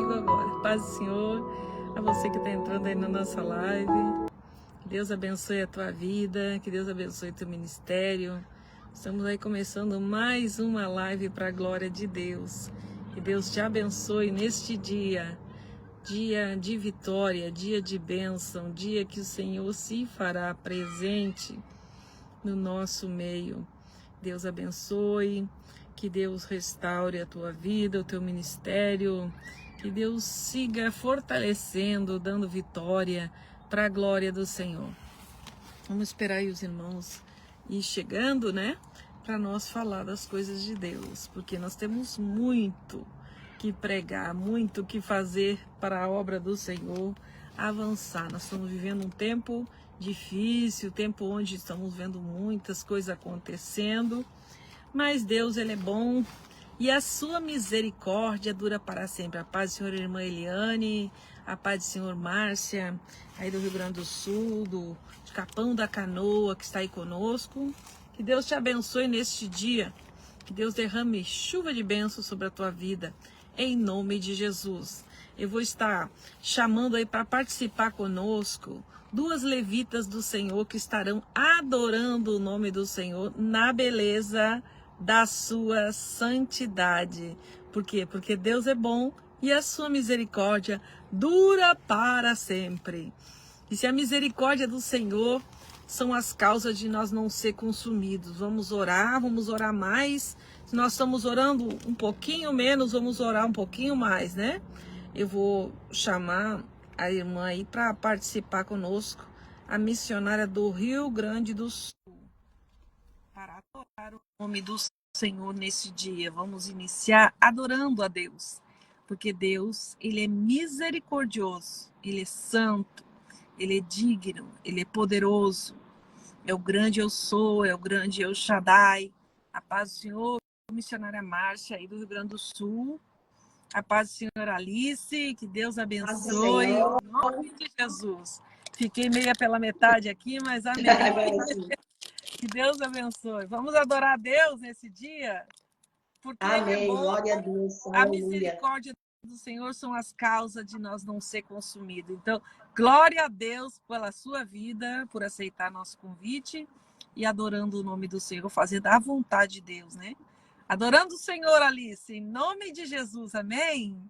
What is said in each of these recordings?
contigo agora. Paz do Senhor, a você que está entrando aí na nossa live. Que Deus abençoe a tua vida, que Deus abençoe o teu ministério. Estamos aí começando mais uma live para a glória de Deus. Que Deus te abençoe neste dia. Dia de vitória, dia de bênção, dia que o Senhor se fará presente no nosso meio. Deus abençoe, que Deus restaure a tua vida, o teu ministério, que Deus siga fortalecendo, dando vitória para a glória do Senhor. Vamos esperar aí os irmãos ir chegando, né? Para nós falar das coisas de Deus, porque nós temos muito que pregar, muito que fazer para a obra do Senhor avançar. Nós estamos vivendo um tempo difícil, tempo onde estamos vendo muitas coisas acontecendo, mas Deus, Ele é bom e a sua misericórdia dura para sempre. A paz do Senhor, irmã Eliane, a paz do Senhor, Márcia, aí do Rio Grande do Sul, de Capão da Canoa, que está aí conosco. Que Deus te abençoe neste dia, que Deus derrame chuva de bênção sobre a tua vida, em nome de Jesus. Eu vou estar chamando aí para participar conosco duas levitas do Senhor que estarão adorando o nome do Senhor na beleza da sua santidade. Por quê? Porque Deus é bom e a sua misericórdia dura para sempre. E se a misericórdia do Senhor são as causas de nós não ser consumidos, vamos orar mais. Se nós estamos orando um pouquinho menos, vamos orar um pouquinho mais, né? Eu vou chamar a irmã aí para participar conosco, a missionária do Rio Grande do Sul, para adorar o nome do Senhor nesse dia. Vamos iniciar adorando a Deus, porque Deus, Ele é misericordioso, Ele é santo, Ele é digno, Ele é poderoso, é o grande eu sou, é o grande El Shaddai. A paz do Senhor, missionária Márcia aí do Rio Grande do Sul. A paz do Senhor, Alice, que Deus abençoe, em nome de Jesus. Fiquei meia pela metade aqui, mas amém. Que Deus abençoe. Vamos adorar a Deus nesse dia, porque Ele é bom. Glória a Deus. A misericórdia do Senhor são as causas de nós não ser consumidos. Então, glória a Deus pela sua vida, por aceitar nosso convite e adorando o nome do Senhor, fazendo a vontade de Deus, né? Adorando o Senhor, Alice, em nome de Jesus, amém?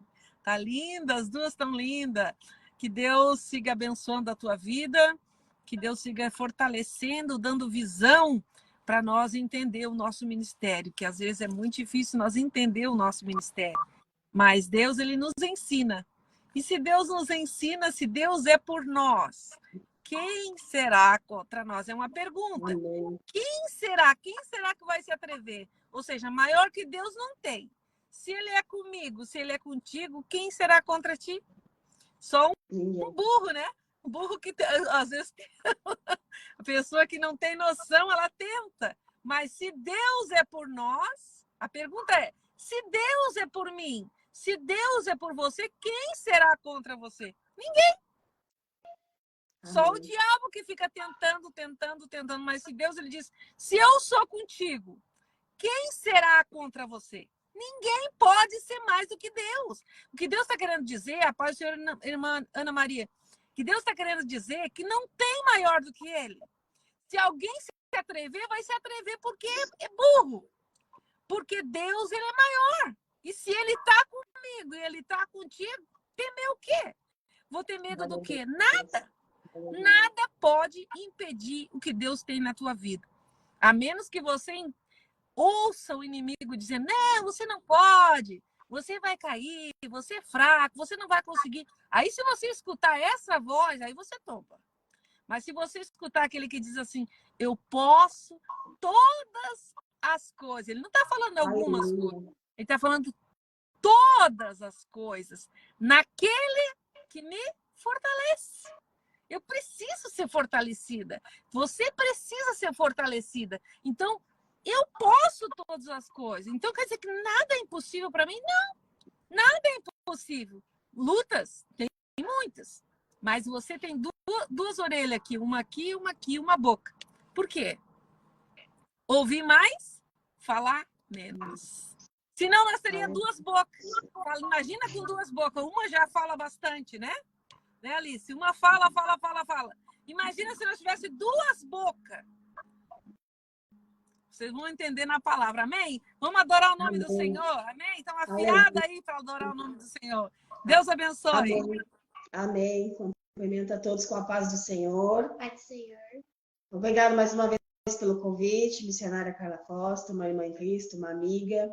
Tá linda, as duas estão lindas. Que Deus siga abençoando a tua vida, que Deus siga fortalecendo, dando visão para nós entender o nosso ministério, que às vezes é muito difícil nós entender o nosso ministério. Mas Deus, Ele nos ensina. E se Deus nos ensina, se Deus é por nós, quem será contra nós? É uma pergunta. Amém. Quem será? Quem será que vai se atrever? Ou seja, maior que Deus não tem. Se Ele é comigo, se Ele é contigo, quem será contra ti? Só um burro, né? Um burro que, às vezes, a pessoa que não tem noção, ela tenta. Mas se Deus é por nós, a pergunta é, se Deus é por mim, se Deus é por você, quem será contra você? Ninguém. Só o diabo que fica tentando, mas se Deus, Ele diz, se eu sou contigo, quem será contra você? Ninguém pode ser mais do que Deus. O que Deus está querendo dizer, a paz do Senhor, irmã Ana Maria, que Deus está querendo dizer é que não tem maior do que Ele. Se alguém se atrever, vai se atrever porque é burro. Porque Deus, Ele é maior. E se Ele está comigo e Ele está contigo, temer o quê? Vou ter medo do quê? Nada. Nada pode impedir o que Deus tem na tua vida. A menos que você ouça o inimigo dizendo, não, você não pode, você vai cair, você é fraco, você não vai conseguir. Aí se você escutar essa voz, aí você topa. Mas se você escutar aquele que diz assim, eu posso todas as coisas, ele não está falando algumas coisas, ele está falando todas as coisas naquele que me fortalece. Eu preciso ser fortalecida. Você precisa ser fortalecida. Então, eu posso todas as coisas. Então, quer dizer que nada é impossível para mim? Não. Nada é impossível. Lutas, tem muitas. Mas você tem duas orelhas aqui, uma boca. Por quê? Ouvir mais, falar menos. Senão nós teríamos duas bocas. Imagina com duas bocas. Uma já fala bastante, né? Né, Alice? Uma fala. Imagina se nós tivesse duas bocas. Vocês vão entender na palavra, amém? Vamos adorar o nome do Senhor, amém? Então, afiada aí para adorar o nome do Senhor. Deus abençoe. Amém. Amém. Cumprimento a todos com a paz do Senhor. Pai do Senhor. Obrigado mais uma vez pelo convite, missionária Carla Costa, uma irmã em Cristo, uma amiga.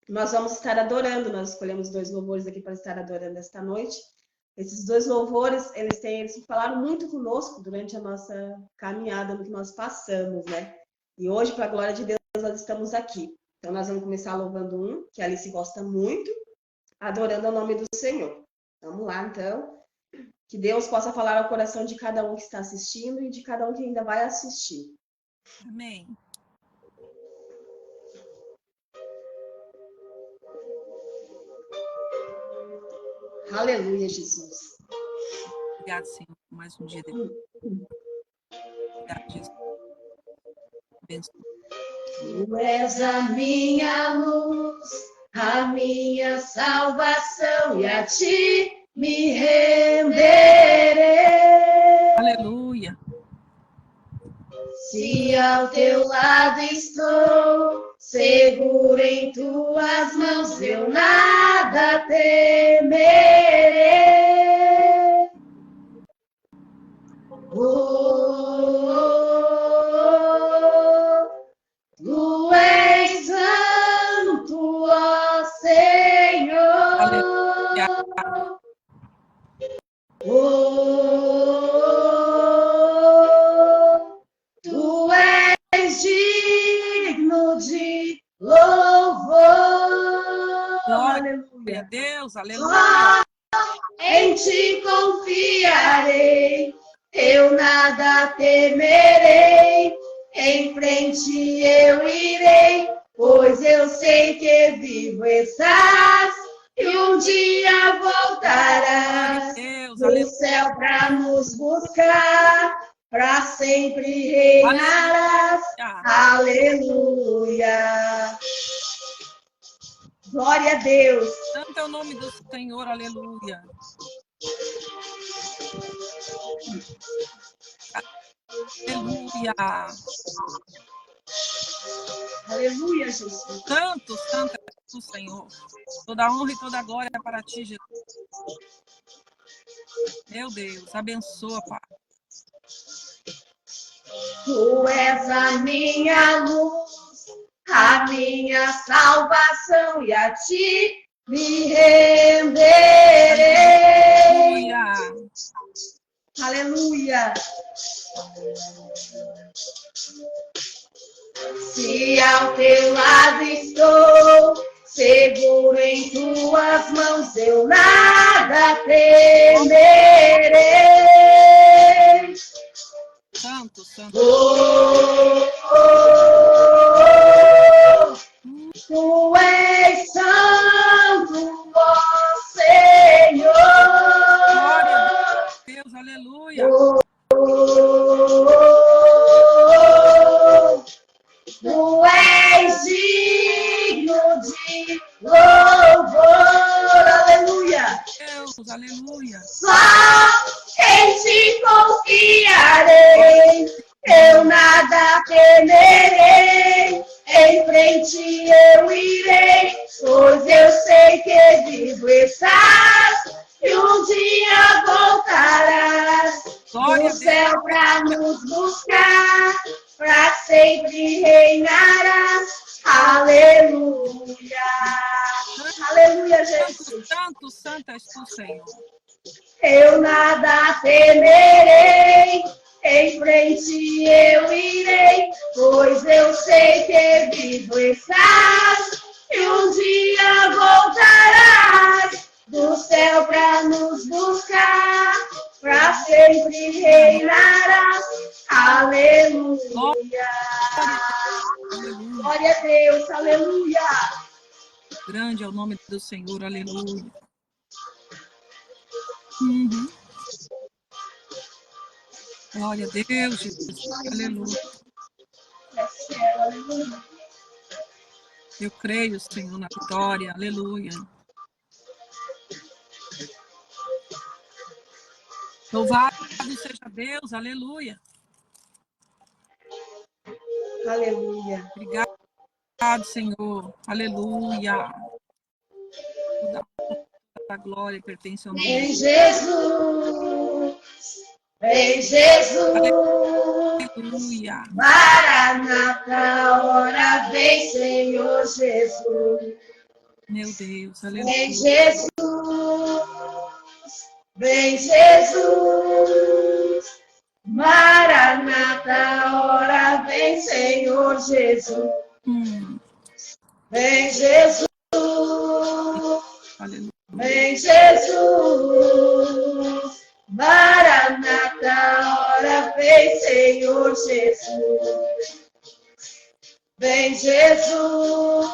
Nós vamos estar adorando, nós escolhemos 2 louvores aqui para estar adorando esta noite. Esses 2 louvores, eles falaram muito conosco durante a nossa caminhada, no que nós passamos, né? E hoje, para a glória de Deus, nós estamos aqui. Então, nós vamos começar louvando um, que a Alice gosta muito, adorando o nome do Senhor. Vamos lá, então. Que Deus possa falar ao coração de cada um que está assistindo e de cada um que ainda vai assistir. Amém. Aleluia, Jesus. Obrigado, Senhor, por mais um dia de vida. Obrigado, Jesus. Tu és a minha luz, a minha salvação, e a ti me renderei. Aleluia. Se ao teu lado estou, seguro em tuas mãos, eu nada temerei. Tu és santo, ó Senhor. Aleluia. Tu és digno de louvor. Glória a Deus, aleluia. Em ti confiarei, eu nada temerei. Em frente eu irei, pois eu sei que vivo estás e um dia voltarás do céu para nos buscar, para sempre reinarás. Aleluia. Glória a Deus. Santo é o nome do Senhor, aleluia. Aleluia. Aleluia, Jesus. Santo é o Senhor. Toda honra e toda glória é para ti, Jesus. Meu Deus, abençoa, Pai. Tu és a minha luz, a minha salvação, e a ti me renderei. Aleluia. Aleluia. Se ao teu lado estou, seguro em tuas mãos, eu nada temerei. Santo. Tu és santo, ó Senhor. Glória a Deus, aleluia. Tu és digno de louvor. Aleluia. Deus, aleluia. Só em ti confiarei, eu nada temerei. Em frente eu irei, pois eu sei que vivo estás e um dia voltarás do céu para nos buscar, para sempre reinarás. Aleluia. Aleluia, Jesus. Santo és tu, Senhor. Eu nada temerei, em frente eu irei, pois eu sei que vivo estás e um dia voltarás do céu para nos buscar, para sempre reinarás. Aleluia. Glória a Deus, aleluia. Grande é o nome do Senhor, aleluia. Glória a Deus, Jesus, aleluia. Eu creio, Senhor, na vitória. Aleluia. Louvado seja Deus. Aleluia. Aleluia. Obrigado, Senhor. Aleluia. Toda a glória pertence ao Em nome. Jesus, em Jesus, Aleluia. Maranata, ora vem, Senhor Jesus. Meu Deus. Vem Aleluia. Jesus, vem Jesus. Maranata, ora vem, Senhor Jesus. Vem Jesus, Aleluia. vem Jesus. Maranata, ora vem, Senhor Jesus. Vem Jesus,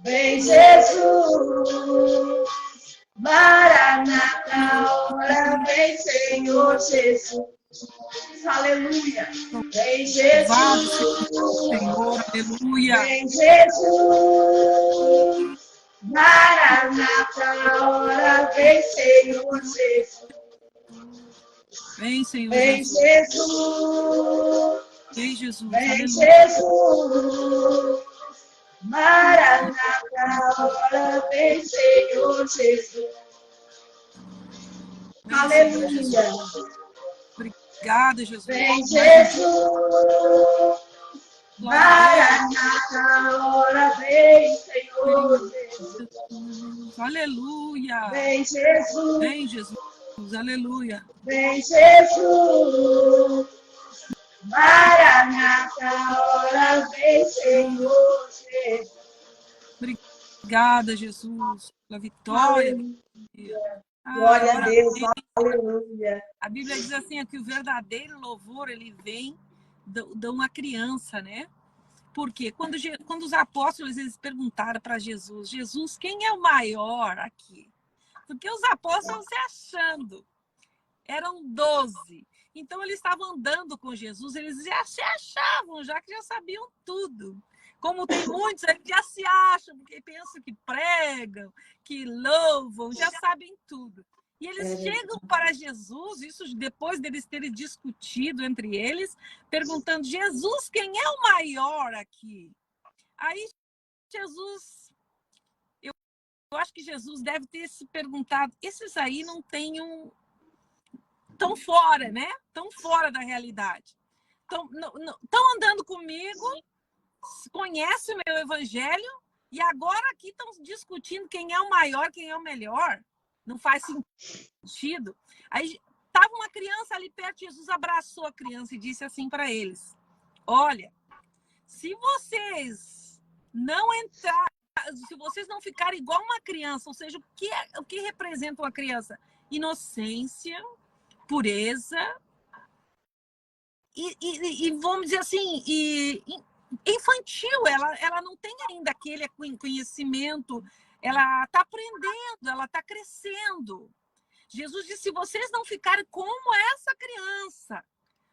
vem Jesus. Maranata, ora vem, Senhor Jesus. Aleluia. Vem Louvado Jesus, seja o Senhor. Aleluia. vem Jesus. Maranata, ora vem, Senhor Jesus. Vem, Senhor Vem Jesus. Jesus, Vem, Jesus. vem Aleluia. Jesus. Maranata, ora vem, Senhor Jesus. Vem, Senhor Jesus. Aleluia. Obrigada, Jesus. Vem Mais Jesus. glória a Deus. Maranata, ora vem, Senhor Jesus. Aleluia. Vem Jesus. Vem, Jesus. Aleluia. Vem Jesus. Maranata, ora vem, Senhor Jesus. Obrigada, Jesus, pela vitória. Glória a Agora Deus. vem. Aleluia. A Bíblia diz assim, que o verdadeiro louvor, ele vem de uma criança, né? Porque quando os apóstolos eles perguntaram para Jesus, Jesus, quem é o maior aqui? Porque os apóstolos se achando, eram 12. Então eles estavam andando com Jesus, eles já se achavam, já que já sabiam tudo. Como tem muitos aí que já se acham, porque pensam que pregam, que louvam, já sabem tudo. E eles chegam para Jesus, isso depois deles terem discutido entre eles, perguntando, Jesus, quem é o maior aqui? Aí Jesus, eu acho que Jesus deve ter se perguntado, esses aí não têm tão fora, né? Tão fora da realidade. Estão andando comigo, conhecem o meu evangelho, e agora aqui estão discutindo quem é o maior, quem é o melhor. Não faz sentido. Aí estava uma criança ali perto, Jesus abraçou a criança e disse assim para eles, olha, se vocês não ficarem igual uma criança, ou seja, o que representa uma criança? Inocência, pureza e vamos dizer assim, infantil, ela não tem ainda aquele conhecimento, ela está aprendendo, ela está crescendo. Jesus disse, se vocês não ficarem como essa criança,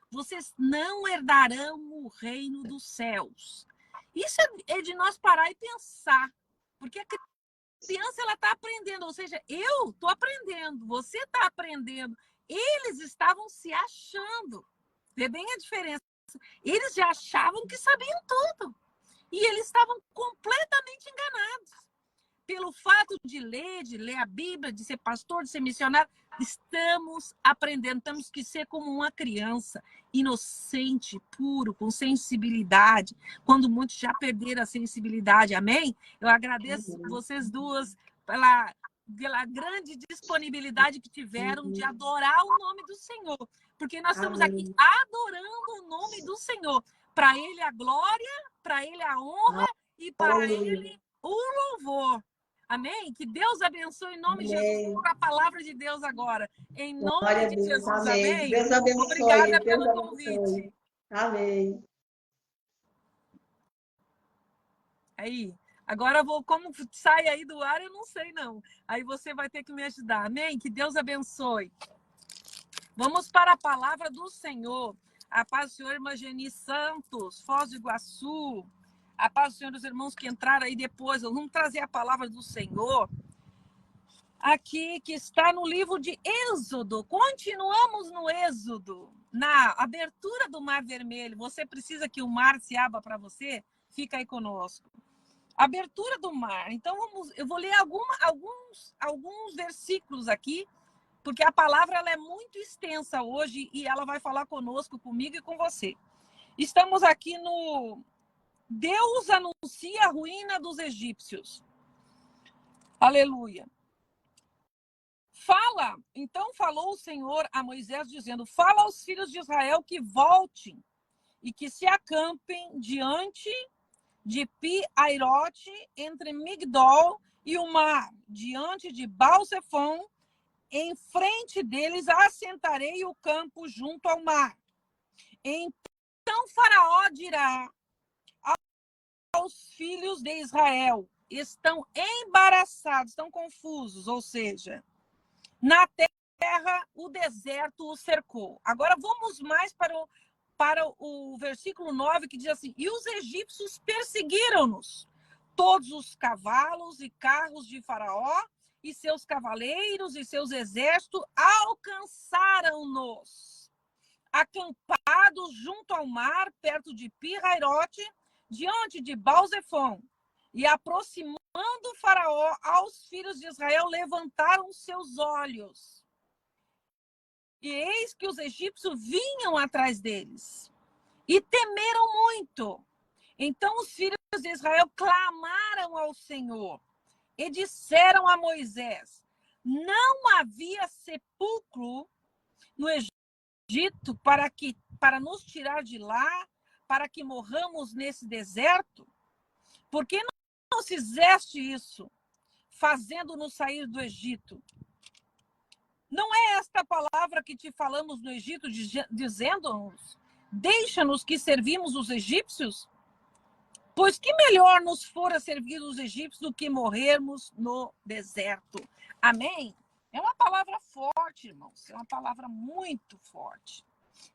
vocês não herdarão o reino dos céus. Isso é de nós parar e pensar, porque a criança ela está aprendendo, ou seja, eu estou aprendendo, você está aprendendo, eles estavam se achando. Vê bem a diferença. Eles já achavam que sabiam tudo. E eles estavam completamente enganados. Pelo fato de ler a Bíblia, de ser pastor, de ser missionário, estamos aprendendo. Temos que ser como uma criança, inocente, puro, com sensibilidade. Quando muitos já perderam a sensibilidade. Amém? Eu agradeço vocês duas pela grande disponibilidade que tiveram de adorar o nome do Senhor. Porque nós estamos aqui adorando o nome do Senhor. Para Ele a glória, para Ele a honra e para Ele o louvor. Amém? Que Deus abençoe em nome de Jesus por a palavra de Deus agora. Em nome de Jesus. Amém. Deus abençoe. Obrigada Deus pelo abençoe. convite. Amém. Aí, agora como sai aí do ar, eu não sei não. Aí você vai ter que me ajudar. Amém? Que Deus abençoe. Vamos para a palavra do Senhor. A paz do Senhor, irmã Geni Santos, Foz do Iguaçu. A paz do Senhor, os irmãos que entraram aí depois, vamos trazer a palavra do Senhor aqui, que está no livro de Êxodo. Continuamos no Êxodo, na abertura do Mar Vermelho. Você precisa que o mar se abra para você? Fica aí conosco. Abertura do mar. Então, eu vou ler alguns versículos aqui, porque a palavra ela é muito extensa hoje e ela vai falar conosco, comigo e com você. Estamos aqui no Deus anuncia a ruína dos egípcios. Aleluia. Então falou o Senhor a Moisés, dizendo: fala aos filhos de Israel que voltem e que se acampem diante de Pi-Airote, entre Migdol e o mar, diante de Baal-Zefon. Em frente deles assentarei o campo junto ao mar. Então Faraó dirá aos filhos de Israel: estão embaraçados, estão confusos, ou seja, na terra o deserto os cercou. Agora vamos mais para o versículo 9, que diz assim: e os egípcios perseguiram-nos, todos os cavalos e carros de Faraó, e seus cavaleiros e seus exércitos alcançaram-nos, acampados junto ao mar, perto de Pi-Hairote, diante de Baal-Zefon. E aproximando Faraó aos filhos de Israel, levantaram seus olhos. E eis que os egípcios vinham atrás deles. E temeram muito. Então os filhos de Israel clamaram ao Senhor. E disseram a Moisés: não havia sepulcro no Egito para nos tirar de lá, para que morramos nesse deserto? Por que não fizeste isso, fazendo-nos sair do Egito? Não é esta palavra que te falamos no Egito, dizendo-nos: deixa-nos que servimos os egípcios? Pois que melhor nos fora servir os egípcios do que morrermos no deserto. Amém? É uma palavra forte, irmãos. É uma palavra muito forte.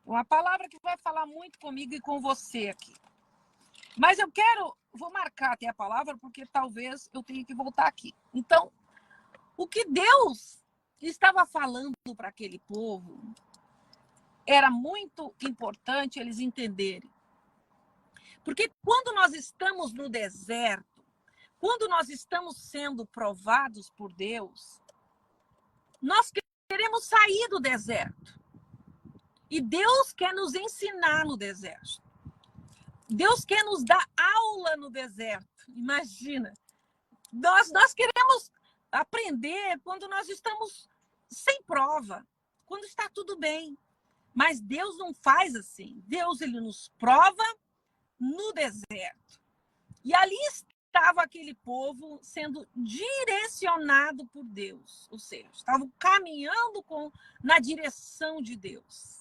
É uma palavra que vai falar muito comigo e com você aqui. Mas vou marcar até a palavra, porque talvez eu tenha que voltar aqui. Então, o que Deus estava falando para aquele povo era muito importante eles entenderem. Porque quando nós estamos no deserto, quando nós estamos sendo provados por Deus, nós queremos sair do deserto. E Deus quer nos ensinar no deserto. Deus quer nos dar aula no deserto. Imagina. Nós queremos aprender quando nós estamos sem prova, quando está tudo bem. Mas Deus não faz assim. Deus, ele nos prova no deserto. E ali estava aquele povo sendo direcionado por Deus. Ou seja, estavam caminhando na direção de Deus.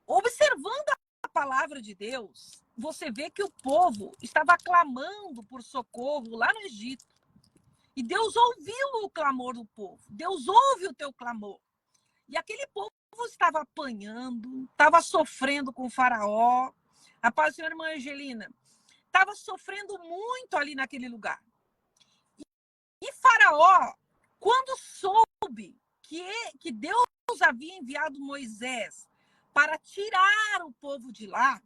Observando a palavra de Deus, você vê que o povo estava clamando por socorro lá no Egito. E Deus ouviu o clamor do povo. Deus ouve o teu clamor. E aquele povo estava apanhando, estava sofrendo com o Faraó. A paz do Senhor, irmã Angelina, estava sofrendo muito ali naquele lugar. E Faraó, quando soube que Deus havia enviado Moisés para tirar o povo de lá,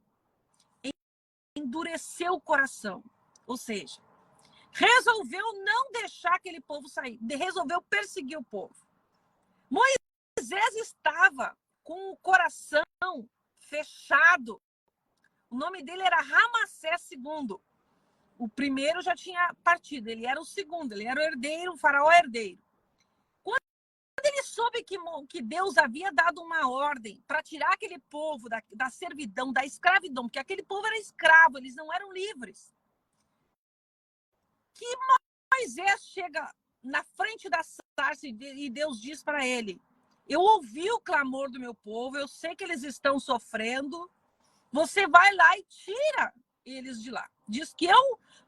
endureceu o coração. Ou seja, resolveu não deixar aquele povo sair, resolveu perseguir o povo. Moisés estava com o coração fechado. O nome dele era Ramassés II. O primeiro já tinha partido, ele era o segundo, ele era o herdeiro, o faraó herdeiro. Quando ele soube que Deus havia dado uma ordem para tirar aquele povo da servidão, da escravidão, porque aquele povo era escravo, eles não eram livres. Que Moisés chega na frente da sarça e Deus diz para ele: eu ouvi o clamor do meu povo, eu sei que eles estão sofrendo, você vai lá e tira eles de lá. Diz que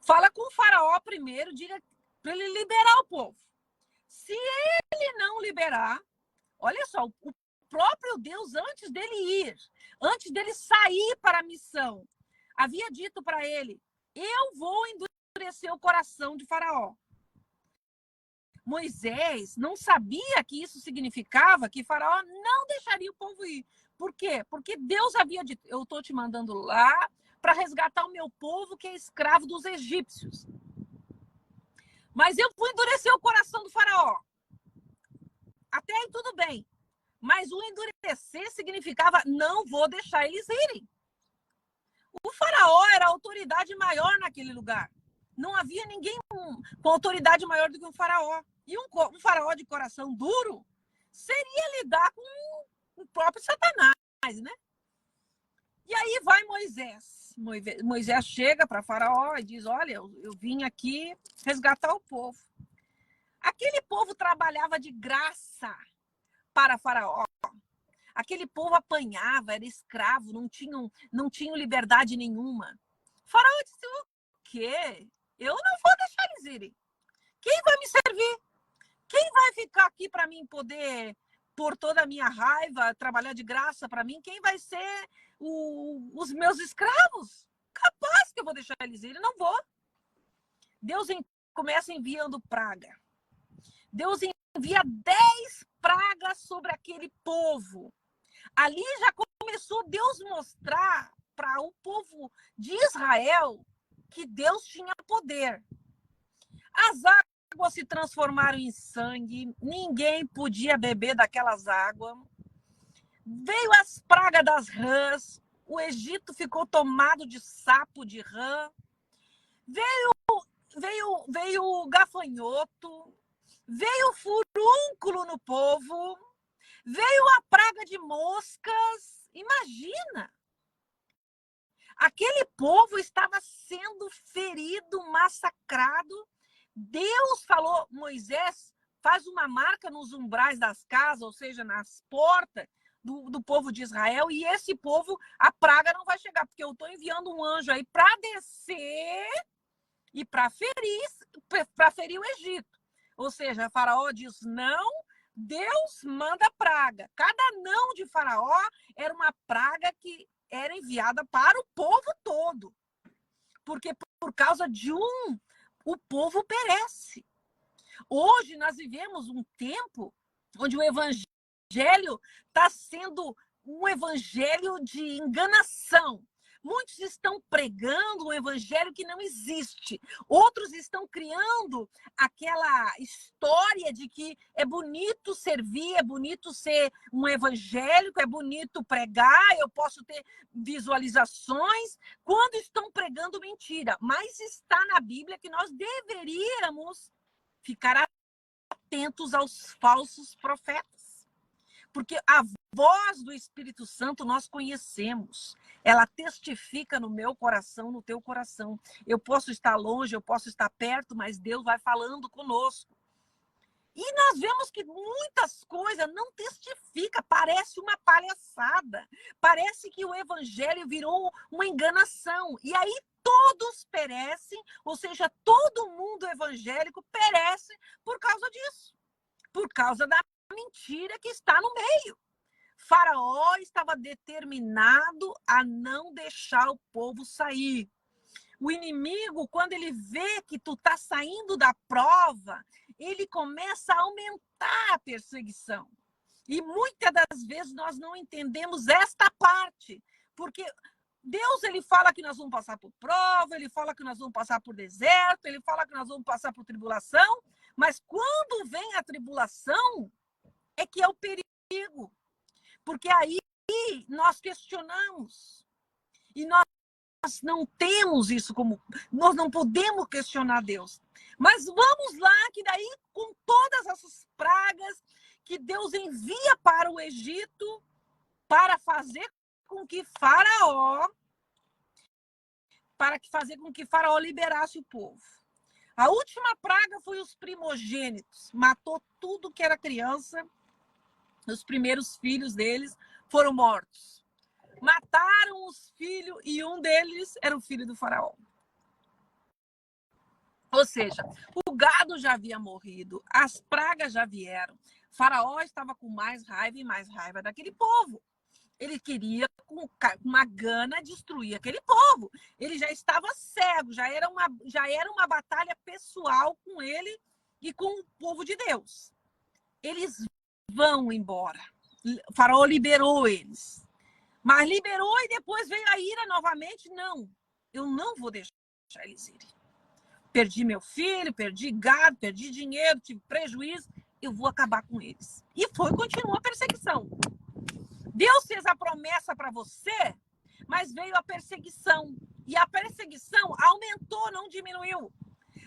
fala com o faraó primeiro, diga para ele liberar o povo. Se ele não liberar, olha só, o próprio Deus, antes dele ir, antes dele sair para a missão, havia dito para ele: eu vou endurecer o coração de Faraó. Moisés não sabia que isso significava que Faraó não deixaria o povo ir. Por quê? Porque Deus havia dito: eu estou te mandando lá para resgatar o meu povo que é escravo dos egípcios. Mas eu vou endurecer o coração do Faraó. Até aí tudo bem. Mas o endurecer significava: não vou deixar eles irem. O Faraó era a autoridade maior naquele lugar. Não havia ninguém com autoridade maior do que um Faraó. E um Faraó de coração duro seria lidar com o próprio Satanás, né? E aí vai Moisés. Moisés chega para Faraó e diz: olha, eu vim aqui resgatar o povo. Aquele povo trabalhava de graça para Faraó. Aquele povo apanhava, era escravo, não tinham liberdade nenhuma. Faraó disse: o quê? Eu não vou deixar eles irem. Quem vai me servir? Quem vai ficar aqui para mim poder, por toda a minha raiva, trabalhar de graça para mim? Quem vai ser os meus escravos? Capaz que eu vou deixar eles irem? Não vou. Deus começa enviando praga. Deus envia 10 pragas sobre aquele povo. Ali já começou Deus mostrar para o povo de Israel que Deus tinha poder. As águas se transformaram em sangue, ninguém podia beber daquelas águas. Veio as pragas das rãs, o Egito ficou tomado de sapo, de rã. Veio o gafanhoto, veio o furúnculo no povo, veio a praga de moscas. Imagina! Aquele povo estava sendo ferido, massacrado. Deus falou: Moisés, faz uma marca nos umbrais das casas, ou seja, nas portas do povo de Israel, e esse povo, a praga não vai chegar, porque eu estou enviando um anjo aí para descer e para ferir o Egito. Ou seja, Faraó diz não, Deus manda praga. Cada não de Faraó era uma praga que era enviada para o povo todo. Porque por causa de o povo perece. Hoje nós vivemos um tempo onde o evangelho está sendo um evangelho de enganação. Muitos estão pregando um evangelho que não existe. Outros estão criando aquela história de que é bonito servir, é bonito ser um evangélico, é bonito pregar, eu posso ter visualizações, quando estão pregando mentira. Mas está na Bíblia que nós deveríamos ficar atentos aos falsos profetas. Porque a voz do Espírito Santo nós conhecemos. Ela testifica no meu coração, no teu coração. Eu posso estar longe, eu posso estar perto, mas Deus vai falando conosco. E nós vemos que muitas coisas não testificam, parece uma palhaçada. Parece que o evangelho virou uma enganação. E aí todos perecem, ou seja, todo mundo evangélico perece por causa disso. Por causa da mentira que está no meio. Faraó estava determinado a não deixar o povo sair. O inimigo, quando ele vê que tu está saindo da prova, ele começa a aumentar a perseguição. E muitas das vezes nós não entendemos esta parte, porque Deus, ele fala que nós vamos passar por prova, ele fala que nós vamos passar por deserto, ele fala que nós vamos passar por tribulação, mas quando vem a tribulação, é que é o perigo. Porque aí nós questionamos. E nós não temos isso como... Nós não podemos questionar Deus. Mas vamos lá, que daí, com todas essas pragas que Deus envia para o Egito, para fazer com que Faraó liberasse o povo. A última praga foi os primogênitos. Matou tudo que era criança. Os primeiros filhos deles foram mortos. Mataram os filhos e um deles era o filho do faraó. Ou seja, o gado já havia morrido, as pragas já vieram. Faraó estava com mais raiva e mais raiva daquele povo. Ele queria, com uma gana, destruir aquele povo. Ele já estava cego, já era uma batalha pessoal com ele e com o povo de Deus. Eles vão embora. O faraó liberou eles. Mas liberou e depois veio a ira novamente. Não, eu não vou deixar eles irem. Perdi meu filho, perdi gado, perdi dinheiro, tive prejuízo. Eu vou acabar com eles. E continuou a perseguição. Deus fez a promessa para você, mas veio a perseguição. E a perseguição aumentou, não diminuiu.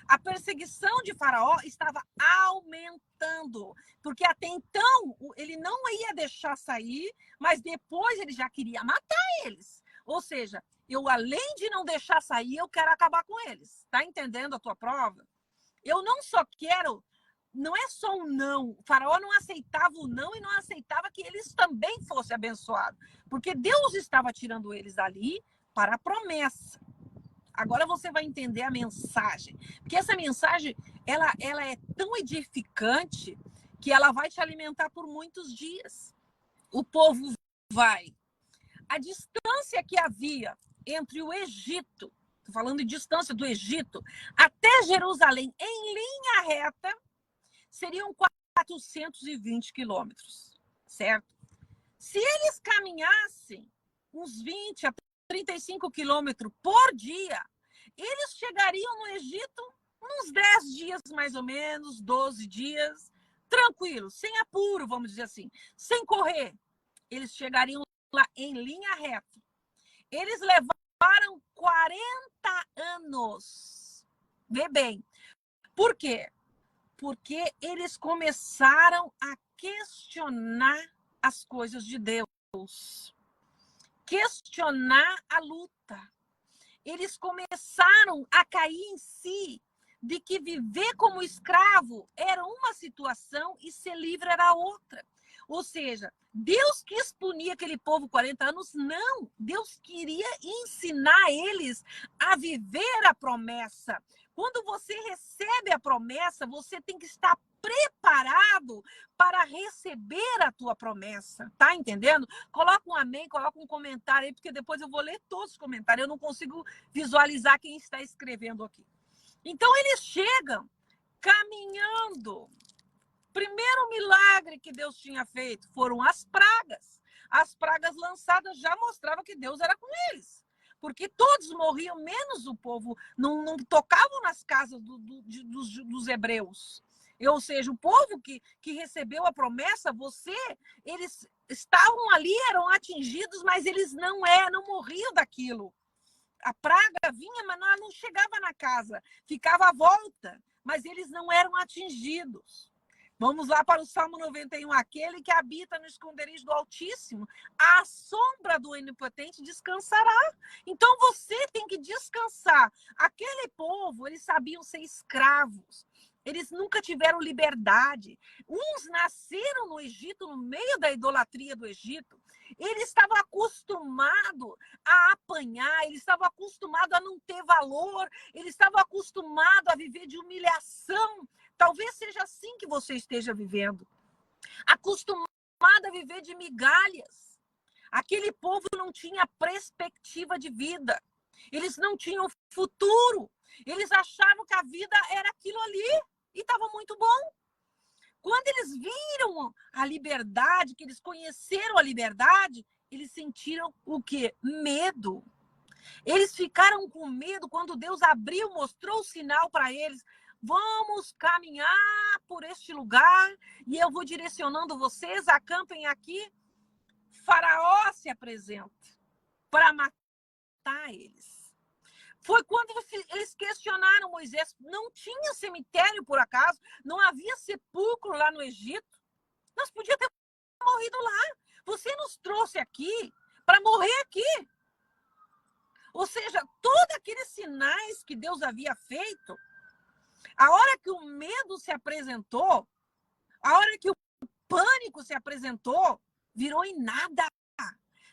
A perseguição de Faraó estava aumentando, porque até então ele não ia deixar sair, mas depois ele já queria matar eles. Ou seja, eu além de não deixar sair, eu quero acabar com eles. Está entendendo a tua prova? Eu não só quero, não é só um não. O Faraó não aceitava o não e não aceitava que eles também fossem abençoados, porque Deus estava tirando eles dali para a promessa. Agora você vai entender a mensagem. Porque essa mensagem, ela é tão edificante que ela vai te alimentar por muitos dias. O povo vai. A distância que havia entre o Egito, estou falando de distância do Egito, até Jerusalém, em linha reta, seriam 420 quilômetros, certo? Se eles caminhassem uns 20 a 35 quilômetros por dia, eles chegariam no Egito uns 10 dias, mais ou menos, 12 dias, tranquilo, sem apuro, vamos dizer assim, sem correr. Eles chegariam lá em linha reta. Eles levaram 40 anos. Vê bem. Por quê? Porque eles começaram a questionar as coisas de Deus. Questionar a luta. Eles começaram a cair em si de que viver como escravo era uma situação e ser livre era outra. Ou seja, Deus quis punir aquele povo 40 anos? Não. Deus queria ensinar eles a viver a promessa. Quando você recebe a promessa, você tem que estar preparado para receber a tua promessa. Tá entendendo? Coloca um amém, coloca um comentário aí, porque depois eu vou ler todos os comentários. Eu não consigo visualizar quem está escrevendo aqui. Então, eles chegam caminhando. Primeiro milagre que Deus tinha feito foram as pragas. As pragas lançadas já mostravam que Deus era com eles. Porque todos morriam, menos o povo. Não tocavam nas casas dos hebreus. Ou seja, o povo que recebeu a promessa, eles estavam ali, eram atingidos, mas eles não morriam daquilo. A praga vinha, mas ela não chegava na casa, ficava à volta, mas eles não eram atingidos. Vamos lá para o Salmo 91. Aquele que habita no esconderijo do Altíssimo, à sombra do Onipotente descansará. Então você tem que descansar. Aquele povo, eles sabiam ser escravos. Eles nunca tiveram liberdade. Uns nasceram no Egito, no meio da idolatria do Egito. Eles estavam acostumados a apanhar, eles estavam acostumados a não ter valor, eles estavam acostumados a viver de humilhação. Talvez seja assim que você esteja vivendo. Acostumado a viver de migalhas. Aquele povo não tinha perspectiva de vida. Eles não tinham futuro. Eles achavam que a vida era aquilo ali. E estava muito bom. Quando eles viram a liberdade, que eles conheceram a liberdade, eles sentiram o quê? Medo. Eles ficaram com medo quando Deus abriu, mostrou o sinal para eles. Vamos caminhar por este lugar e eu vou direcionando vocês, acampem aqui. Faraó se apresenta para matar eles. Foi quando eles questionaram Moisés. Não tinha cemitério, por acaso? Não havia sepulcro lá no Egito? Nós podíamos ter morrido lá. Você nos trouxe aqui para morrer aqui. Ou seja, todos aqueles sinais que Deus havia feito, a hora que o medo se apresentou, a hora que o pânico se apresentou, virou em nada.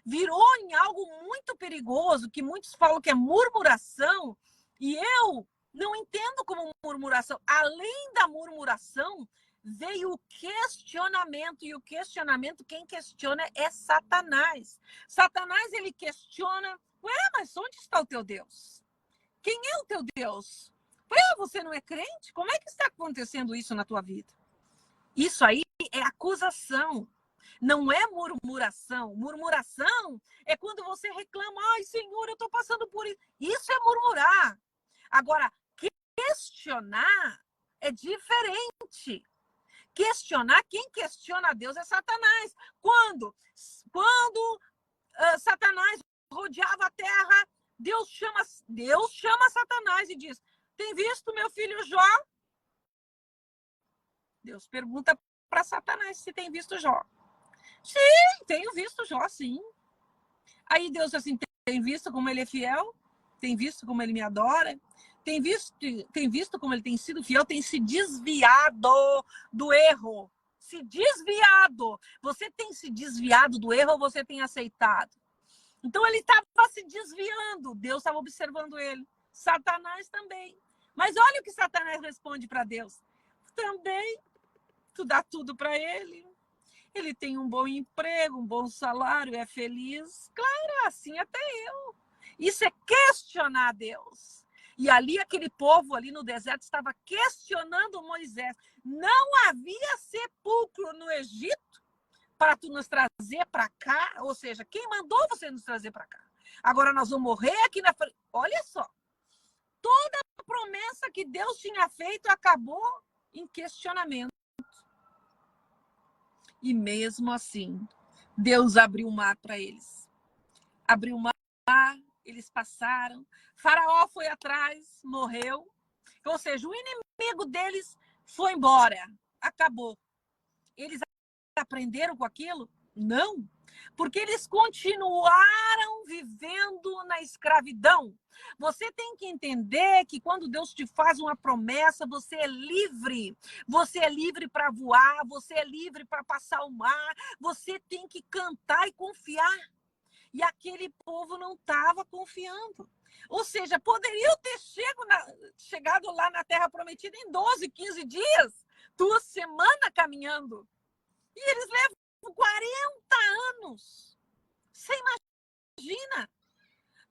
Virou em algo muito perigoso, que muitos falam que é murmuração, e eu não entendo como murmuração. Além da murmuração, veio o questionamento, e o questionamento, quem questiona é Satanás. Satanás, ele questiona, ué, mas onde está o teu Deus? Quem é o teu Deus? Ué, você não é crente? Como é que está acontecendo isso na tua vida? Isso aí é acusação, não é murmuração. Murmuração é quando você reclama, ai, Senhor, eu estou passando por isso. Isso é murmurar. Agora, questionar é diferente. Questionar, quem questiona a Deus é Satanás. Quando Satanás rodeava a terra, Deus chama Satanás e diz, tem visto meu filho Jó? Deus pergunta para Satanás se tem visto Jó. Sim, tenho visto Jó, sim. Aí Deus assim, tem visto como ele é fiel? Tem visto como ele me adora? Tem visto como ele tem sido fiel? Tem se desviado do erro. Se desviado. Você tem se desviado do erro ou você tem aceitado? Então ele estava se desviando. Deus estava observando ele. Satanás também. Mas olha o que Satanás responde para Deus. Também, tu dá tudo para ele. Ele tem um bom emprego, um bom salário, é feliz. Claro, assim até eu. Isso é questionar Deus. E ali, aquele povo ali no deserto estava questionando Moisés. Não havia sepulcro no Egito para tu nos trazer para cá? Ou seja, quem mandou você nos trazer para cá? Agora nós vamos morrer aqui na frente. Olha só. Toda a promessa que Deus tinha feito acabou em questionamento. E mesmo assim, Deus abriu o mar para eles. Abriu o mar, eles passaram. Faraó foi atrás, morreu. Ou seja, o inimigo deles foi embora. Acabou. Eles aprenderam com aquilo? Não. Porque eles continuaram vivendo na escravidão. Você tem que entender que quando Deus te faz uma promessa, você é livre. Você é livre para voar, você é livre para passar o mar. Você tem que cantar e confiar. E aquele povo não estava confiando. Ou seja, poderiam ter chegado lá na Terra Prometida em 12, 15 dias, 2 semanas caminhando. E eles levam 40 anos. Você imagina?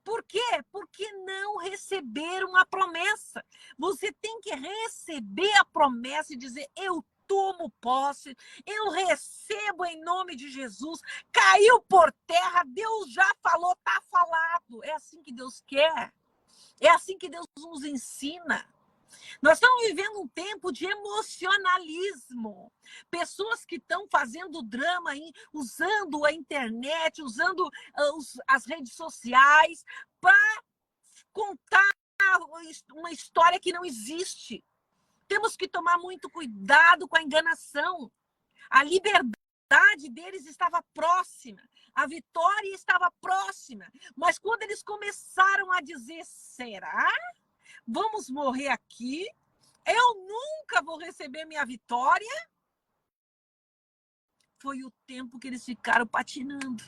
Por quê? Porque não receberam a promessa. Você tem que receber a promessa e dizer, eu tomo posse, eu recebo em nome de Jesus, caiu por terra, Deus já falou, está falado. É assim que Deus quer. É assim que Deus nos ensina. Nós estamos vivendo um tempo de emocionalismo. Pessoas que estão fazendo drama, usando a internet, usando as redes sociais para contar uma história que não existe. Temos que tomar muito cuidado com a enganação. A liberdade deles estava próxima. A vitória estava próxima. Mas quando eles começaram a dizer, será? Vamos morrer aqui? Eu nunca vou receber minha vitória? Foi o tempo que eles ficaram patinando.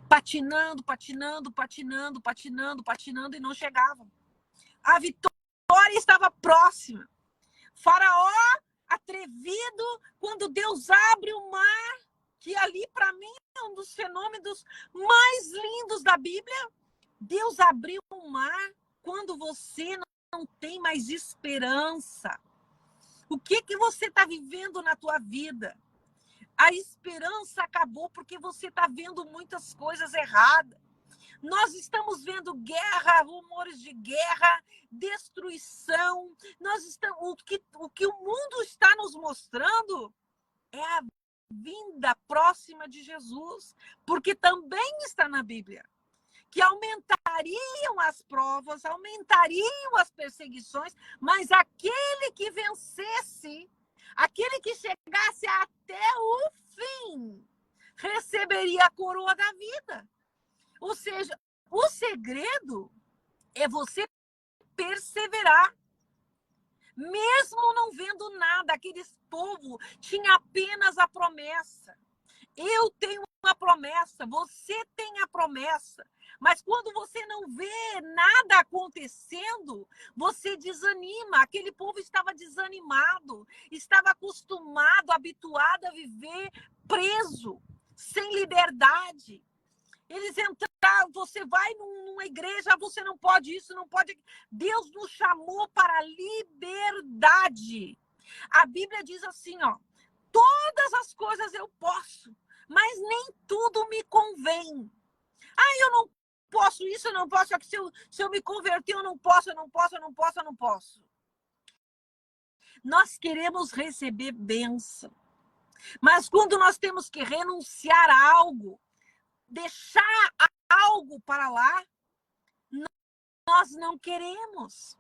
Patinando, patinando, patinando, patinando, patinando e não chegavam. A vitória estava próxima. Faraó, atrevido, quando Deus abre o mar, que ali para mim é um dos fenômenos mais lindos da Bíblia. Deus abriu o mar quando você não tem mais esperança. O que você está vivendo na tua vida? A esperança acabou porque você está vendo muitas coisas erradas. Nós estamos vendo guerra, rumores de guerra, destruição. O que o mundo está nos mostrando é a vinda próxima de Jesus, porque também está na Bíblia que aumentariam as provas, aumentariam as perseguições, mas aquele que vencesse, aquele que chegasse até o fim, receberia a coroa da vida. Ou seja, o segredo é você perseverar. Mesmo não vendo nada, aqueles povo tinha apenas a promessa. Eu tenho uma promessa, você tem a promessa. Mas quando você não vê nada acontecendo, você desanima. Aquele povo estava desanimado, estava acostumado, habituado a viver preso, sem liberdade. Eles entraram, você vai numa igreja, você não pode isso, não pode. Deus nos chamou para a liberdade. A Bíblia diz assim, ó, todas as coisas eu posso, mas nem tudo me convém. Eu não posso isso, eu não posso aquilo. Se eu me converter, eu não posso. Nós queremos receber bênção. Mas quando nós temos que renunciar a algo, deixar algo para lá, nós não queremos.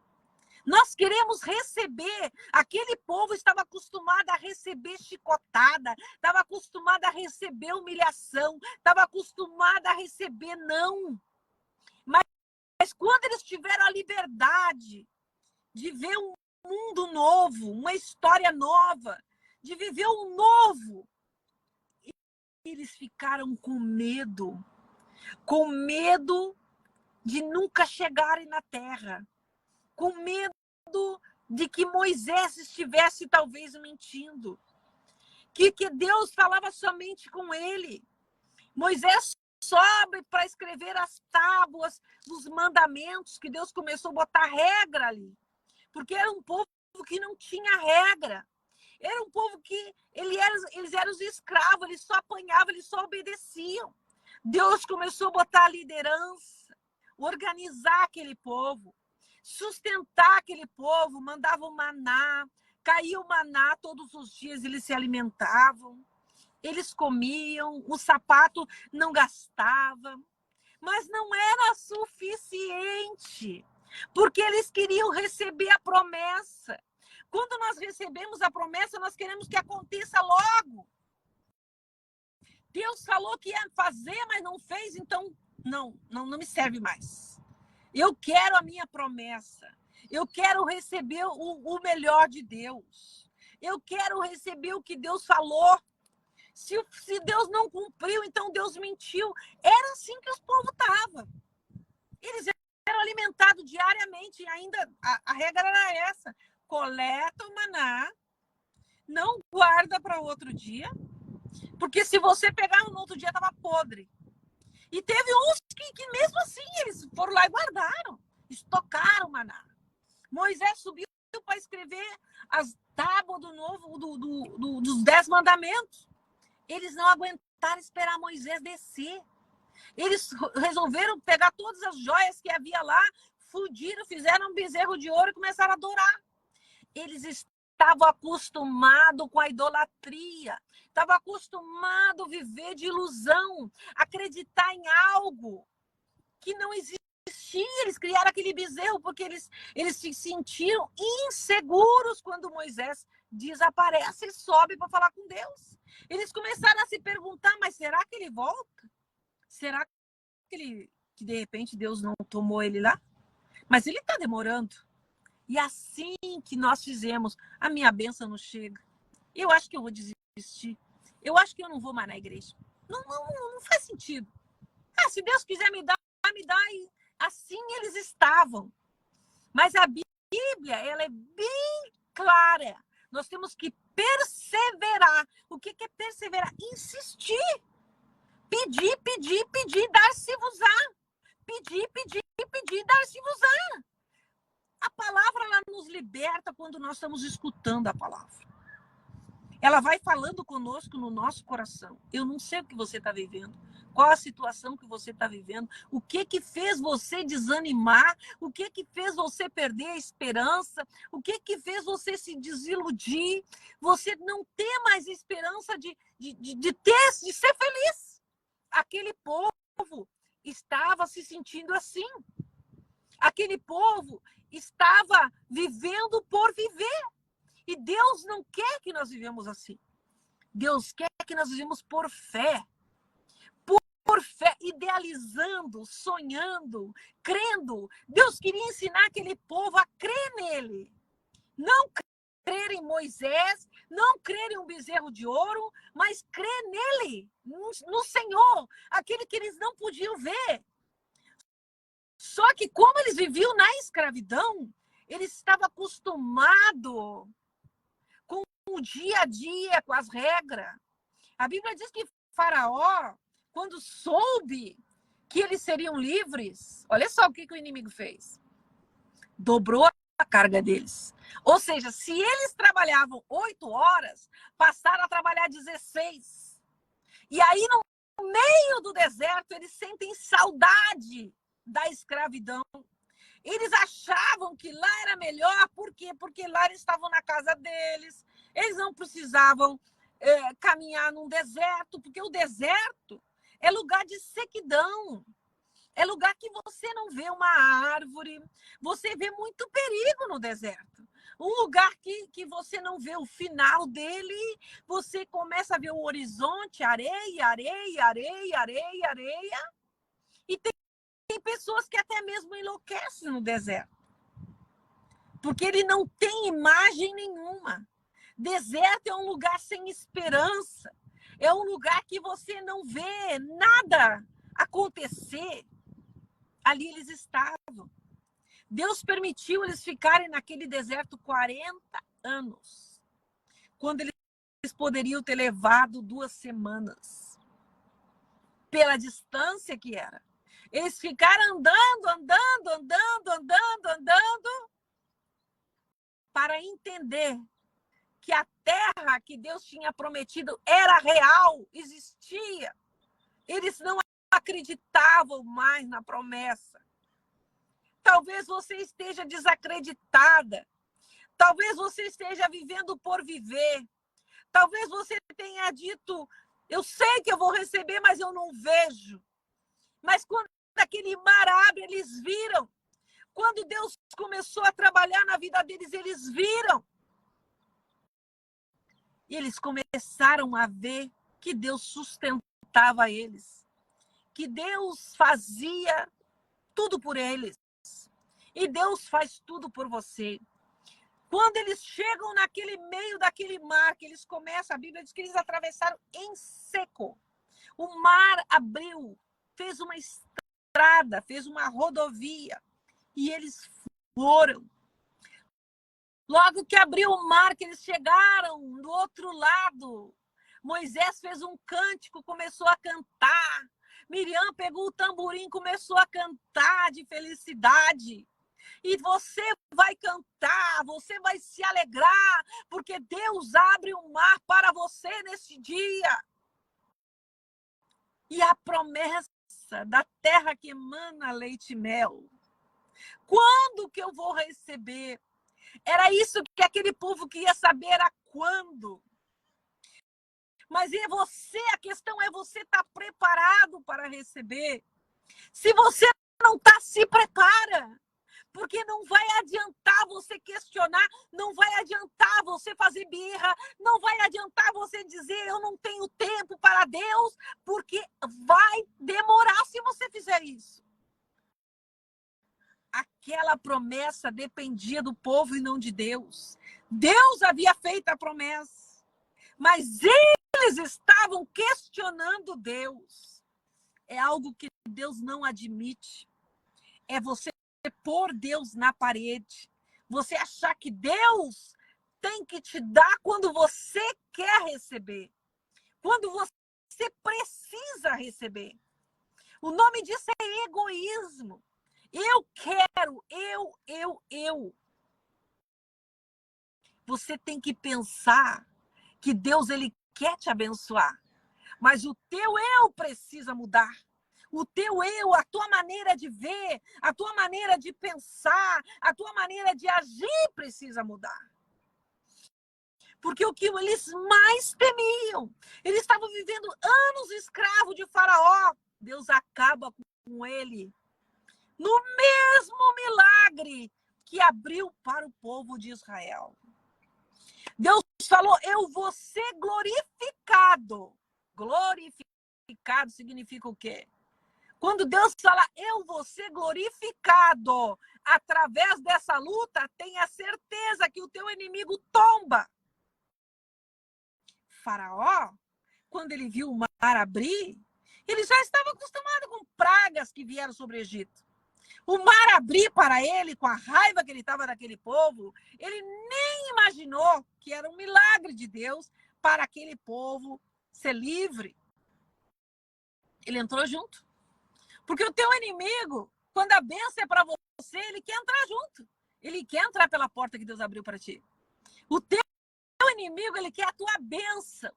Nós queremos receber. Aquele povo estava acostumado a receber chicotada, estava acostumado a receber humilhação, estava acostumado a receber não. Mas quando eles tiveram a liberdade de ver um mundo novo, uma história nova, de viver um novo, eles ficaram com medo de nunca chegarem na terra, com medo de que Moisés estivesse talvez mentindo, que Deus falava somente com ele. Moisés sobe para escrever as tábuas dos mandamentos, que Deus começou a botar regra ali, porque era um povo que não tinha regra. Era um povo que eles eram os escravos, eles só apanhavam, eles só obedeciam. Deus começou a botar a liderança, organizar aquele povo, sustentar aquele povo, mandava o maná, caía o maná todos os dias, eles se alimentavam, eles comiam, o sapato não gastava, mas não era suficiente, porque eles queriam receber a promessa. Quando nós recebemos a promessa, nós queremos que aconteça logo. Deus falou que ia fazer, mas não fez, então não me serve mais. Eu quero a minha promessa. Eu quero receber o melhor de Deus. Eu quero receber o que Deus falou. Se Deus não cumpriu, então Deus mentiu. Era assim que os povos estavam. Eles eram alimentados diariamente e ainda a regra era essa. Coleta o maná, não guarda para outro dia, porque se você pegar no outro dia, estava podre. E teve uns que mesmo assim, eles foram lá e guardaram, estocaram o maná. Moisés subiu para escrever as tábuas dos 10 mandamentos. Eles não aguentaram esperar Moisés descer. Eles resolveram pegar todas as joias que havia lá, fugiram, fizeram um bezerro de ouro e começaram a adorar. Eles estavam acostumados com a idolatria, estavam acostumados a viver de ilusão, acreditar em algo que não existia. Eles criaram aquele bezerro porque eles se sentiram inseguros quando Moisés desaparece e sobe para falar com Deus. Eles começaram a se perguntar, mas será que ele volta? Será que de repente Deus não tomou ele lá? Mas ele está demorando. E assim que nós fizemos, a minha bênção não chega. Eu acho que eu vou desistir. Eu acho que eu não vou mais na igreja. Não faz sentido. Se Deus quiser me dar, me dá. E assim eles estavam. Mas a Bíblia, ela é bem clara. Nós temos que perseverar. O que é perseverar? Insistir. Pedir, dar-se-vos-á. Pedir, dar-se-vos-á. A palavra, ela nos liberta quando nós estamos escutando a palavra. Ela vai falando conosco no nosso coração. Eu não sei o que você está vivendo, qual a situação que você está vivendo, o que fez você desanimar, o que fez você perder a esperança, o que fez você se desiludir, você não ter mais esperança de ser feliz. Aquele povo estava se sentindo assim. Aquele povo estava vivendo por viver. E Deus não quer que nós vivamos assim. Deus quer que nós vivamos por fé. Por fé, idealizando, sonhando, crendo. Deus queria ensinar aquele povo a crer nele. Não crer em Moisés, não crer em um bezerro de ouro, mas crer nele, no Senhor, aquele que eles não podiam ver. Só que como eles viviam na escravidão, eles estavam acostumados com o dia a dia, com as regras. A Bíblia diz que Faraó, quando soube que eles seriam livres, olha só o que o inimigo fez. Dobrou a carga deles. Ou seja, se eles trabalhavam 8 horas, passaram a trabalhar 16. E aí, no meio do deserto, eles sentem saudade da escravidão. Eles achavam que lá era melhor, por quê? Porque lá eles estavam na casa deles, eles não precisavam caminhar num deserto, porque o deserto é lugar de sequidão. É lugar que você não vê uma árvore, você vê muito perigo no deserto. Um lugar que você não vê o final dele, você começa a ver o horizonte, areia, areia, areia, areia, areia. E tem pessoas que até mesmo enlouquecem no deserto. Porque ele não tem imagem nenhuma. Deserto é um lugar sem esperança. É um lugar que você não vê nada acontecer. Ali eles estavam. Deus permitiu eles ficarem naquele deserto 40 anos. Quando eles poderiam ter levado 2 semanas. Pela distância que era. Eles ficaram andando, para entender que a terra que Deus tinha prometido era real, existia. Eles não acreditavam mais na promessa. Talvez você esteja desacreditada. Talvez você esteja vivendo por viver. Talvez você tenha dito, eu sei que eu vou receber, mas eu não vejo. Mas quando aquele mar abre, eles viram. Quando Deus começou a trabalhar na vida deles, eles viram. E eles começaram a ver que Deus sustentava eles. Que Deus fazia tudo por eles. E Deus faz tudo por você. Quando eles chegam naquele meio daquele mar, que eles começam, a Bíblia diz que eles atravessaram em seco. O mar abriu, fez uma estrada, fez uma rodovia. E eles foram. Logo que abriu o mar, que eles chegaram do outro lado, Moisés fez um cântico, começou a cantar. Miriam pegou o tamborim, começou a cantar de felicidade. E você vai cantar, você vai se alegrar, porque Deus abre um mar para você nesse dia. E a promessa da terra que emana leite e mel. Quando que eu vou receber? Era isso que aquele povo queria saber, era quando. Mas é você, a questão é você estar preparado para receber. Se você não está, se prepara. Porque não vai adiantar você questionar, não vai adiantar você fazer birra, não vai adiantar você dizer eu não tenho tempo para Deus, porque vai demorar se você fizer isso. Aquela promessa dependia do povo e não de Deus. Deus havia feito a promessa, mas eles estavam questionando Deus. É algo que Deus não admite. É você pôr Deus na parede. Você achar que Deus tem que te dar quando você quer receber. Quando você precisa receber. O nome disso é egoísmo. Eu quero, eu. Você tem que pensar que Deus ele quer te abençoar. Mas o teu eu precisa mudar. O teu eu, a tua maneira de ver, a tua maneira de pensar, a tua maneira de agir precisa mudar. Porque o que eles mais temiam, eles estavam vivendo anos escravos de Faraó. Deus acaba com ele. No mesmo milagre que abriu para o povo de Israel. Deus falou, eu vou ser glorificado. Glorificado significa o quê? Quando Deus fala, eu vou ser glorificado através dessa luta, tenha certeza que o teu inimigo tomba. Faraó, quando ele viu o mar abrir, ele já estava acostumado com pragas que vieram sobre o Egito. O mar abrir para ele, com a raiva que ele estava daquele povo, ele nem imaginou que era um milagre de Deus para aquele povo ser livre. Ele entrou junto. Porque o teu inimigo, quando a bênção é para você, ele quer entrar junto. Ele quer entrar pela porta que Deus abriu para ti. O teu inimigo, ele quer a tua bênção.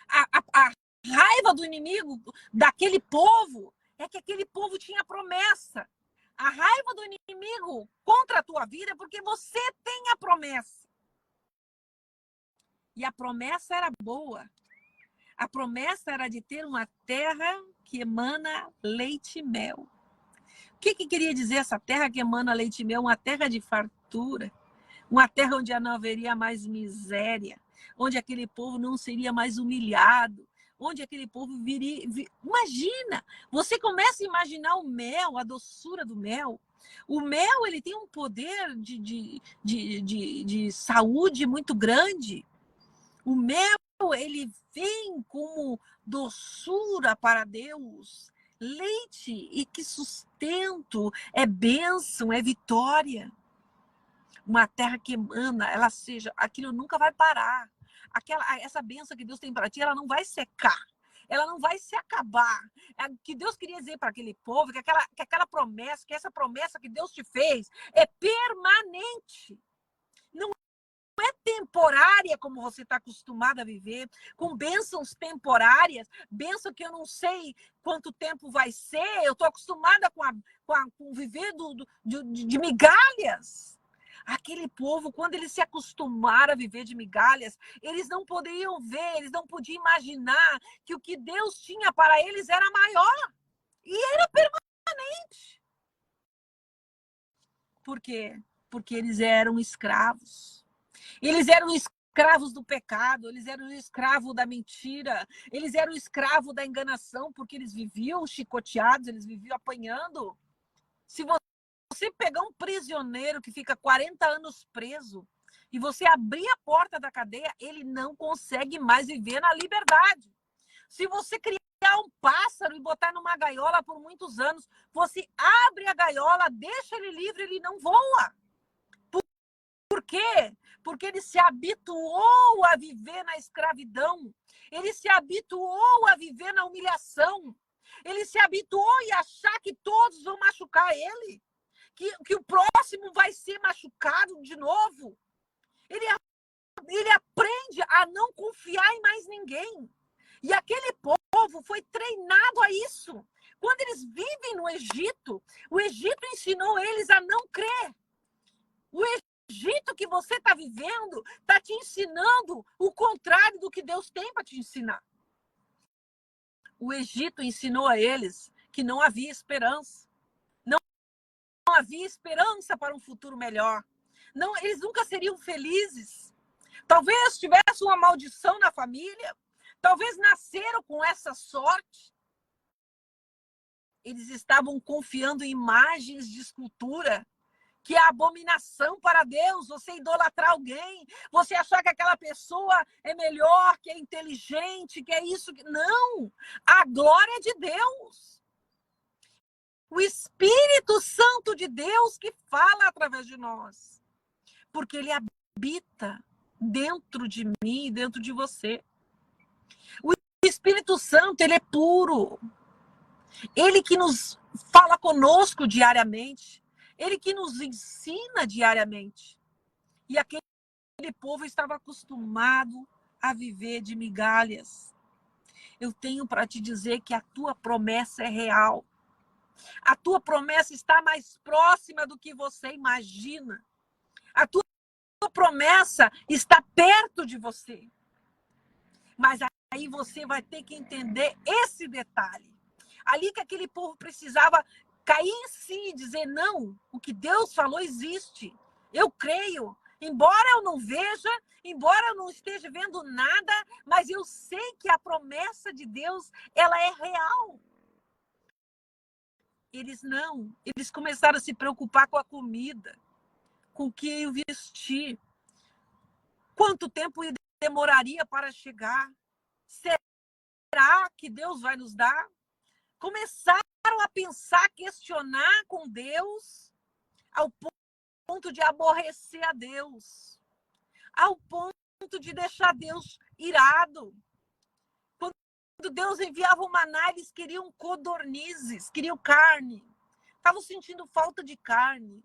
A raiva do inimigo, daquele povo, é que aquele povo tinha promessa. A raiva do inimigo contra a tua vida é porque você tem a promessa. E a promessa era boa. A promessa era de ter uma terra que emana leite e mel. O que queria dizer essa terra que emana leite e mel? Uma terra de fartura. Uma terra onde não haveria mais miséria. Onde aquele povo não seria mais humilhado. Onde aquele povo viria... Imagina! Você começa a imaginar o mel, a doçura do mel. O mel, ele tem um poder de saúde muito grande. O mel, ele vem como doçura para Deus. Leite, e que sustento, é bênção, é vitória. Uma terra que emana, ela seja, aquilo nunca vai parar. Essa bênção que Deus tem para ti, ela não vai secar. Ela não vai se acabar. O que Deus queria dizer para aquele povo, que aquela promessa, que essa promessa que Deus te fez é permanente. Não é temporária, como você está acostumado a viver, com bênçãos temporárias, bênção que eu não sei quanto tempo vai ser, eu estou acostumada com viver de migalhas. Aquele povo, quando eles se acostumaram a viver de migalhas, eles não poderiam ver, eles não podiam imaginar que o que Deus tinha para eles era maior e era permanente. Por quê? Porque eles eram escravos. Eles eram escravos do pecado, eles eram escravos da mentira, eles eram escravos da enganação, porque eles viviam chicoteados, eles viviam apanhando. Se você pegar um prisioneiro que fica 40 anos preso e você abrir a porta da cadeia, ele não consegue mais viver na liberdade. Se você criar um pássaro e botar numa gaiola por muitos anos, você abre a gaiola, deixa ele livre, ele não voa. Por quê? Porque ele se habituou a viver na escravidão. Ele se habituou a viver na humilhação. Ele se habituou a achar que todos vão machucar ele. Que o próximo vai ser machucado de novo. Ele aprende a não confiar em mais ninguém. E aquele povo foi treinado a isso. Quando eles vivem no Egito, o Egito ensinou eles a não crer. O Egito que você está vivendo está te ensinando o contrário do que Deus tem para te ensinar. O Egito ensinou a eles que não havia esperança. Não havia esperança para um futuro melhor. Não, eles nunca seriam felizes. Talvez tivesse uma maldição na família. Talvez nasceram com essa sorte. Eles estavam confiando em imagens de escultura, que é abominação para Deus. Você idolatrar alguém, você achar que aquela pessoa é melhor, que é inteligente, que é isso. Não! A glória é de Deus. O Espírito Santo de Deus que fala através de nós. Porque ele habita dentro de mim e dentro de você. O Espírito Santo, ele é puro. Ele que nos fala conosco diariamente. Ele que nos ensina diariamente. E aquele povo estava acostumado a viver de migalhas. Eu tenho para te dizer que a tua promessa é real. A tua promessa está mais próxima do que você imagina. A tua promessa está perto de você. Mas aí você vai ter que entender esse detalhe. Ali que aquele povo precisava cair em si e dizer, não, o que Deus falou existe. Eu creio. Embora eu não veja, embora eu não esteja vendo nada, mas eu sei que a promessa de Deus, ela é real. Eles começaram a se preocupar com a comida, com o que iam vestir, quanto tempo demoraria para chegar, será que Deus vai nos dar? Começaram a pensar, questionar com Deus, ao ponto de aborrecer a Deus, ao ponto de deixar Deus irado. Quando Deus enviava o maná, eles queriam codornizes, queriam carne. Estavam sentindo falta de carne.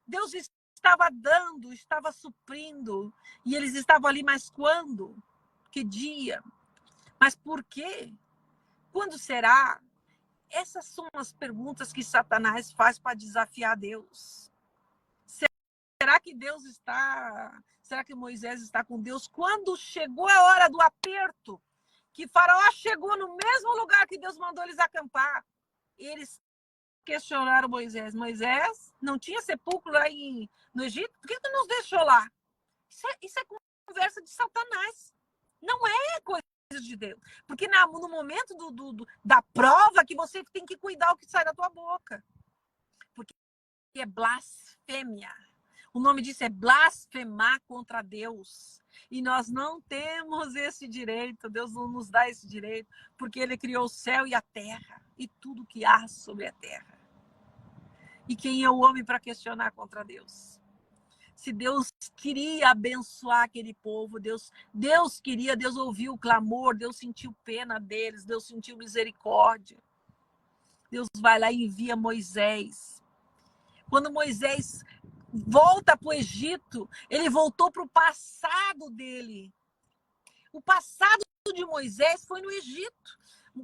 Deus estava dando, estava suprindo. E eles estavam ali, mas quando? Que dia? Mas por quê? Quando será? Essas são as perguntas que Satanás faz para desafiar Deus. Será que Deus está... Será que Moisés está com Deus? Quando chegou a hora do aperto, que Faraó chegou no mesmo lugar que Deus mandou eles acampar, eles questionaram Moisés. Moisés, não tinha sepulcro lá no Egito? Por que tu nos deixou lá? Isso é conversa de Satanás. Não é coisa de Deus. Porque no momento da prova que você tem que cuidar o que sai da tua boca. Porque é blasfêmia. O nome disso é blasfemar contra Deus. E nós não temos esse direito. Deus não nos dá esse direito. Porque Ele criou o céu e a terra. E tudo que há sobre a terra. E quem é o homem para questionar contra Deus? Se Deus queria abençoar aquele povo, Deus queria, Deus ouviu o clamor, Deus sentiu pena deles, Deus sentiu misericórdia. Deus vai lá e envia Moisés. Quando Moisés volta para o Egito, ele voltou para o passado dele. O passado de Moisés foi no Egito.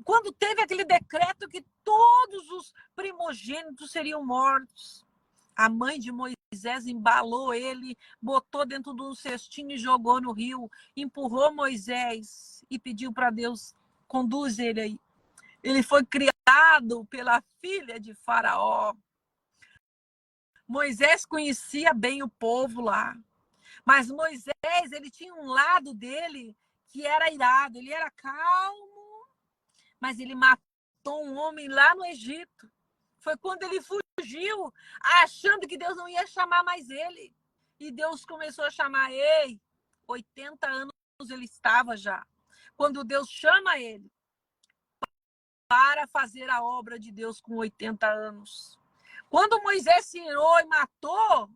Quando teve aquele decreto que todos os primogênitos seriam mortos. A mãe de Moisés embalou ele, botou dentro de um cestinho e jogou no rio, empurrou Moisés e pediu para Deus, conduz ele aí. Ele foi criado pela filha de Faraó. Moisés conhecia bem o povo lá, mas Moisés, ele tinha um lado dele que era irado, ele era calmo, mas ele matou um homem lá no Egito. Foi quando ele fugiu, achando que Deus não ia chamar mais ele. E Deus começou a chamar ele. 80 anos ele estava já. Quando Deus chama ele para fazer a obra de Deus com 80 anos. Quando Moisés se irou e matou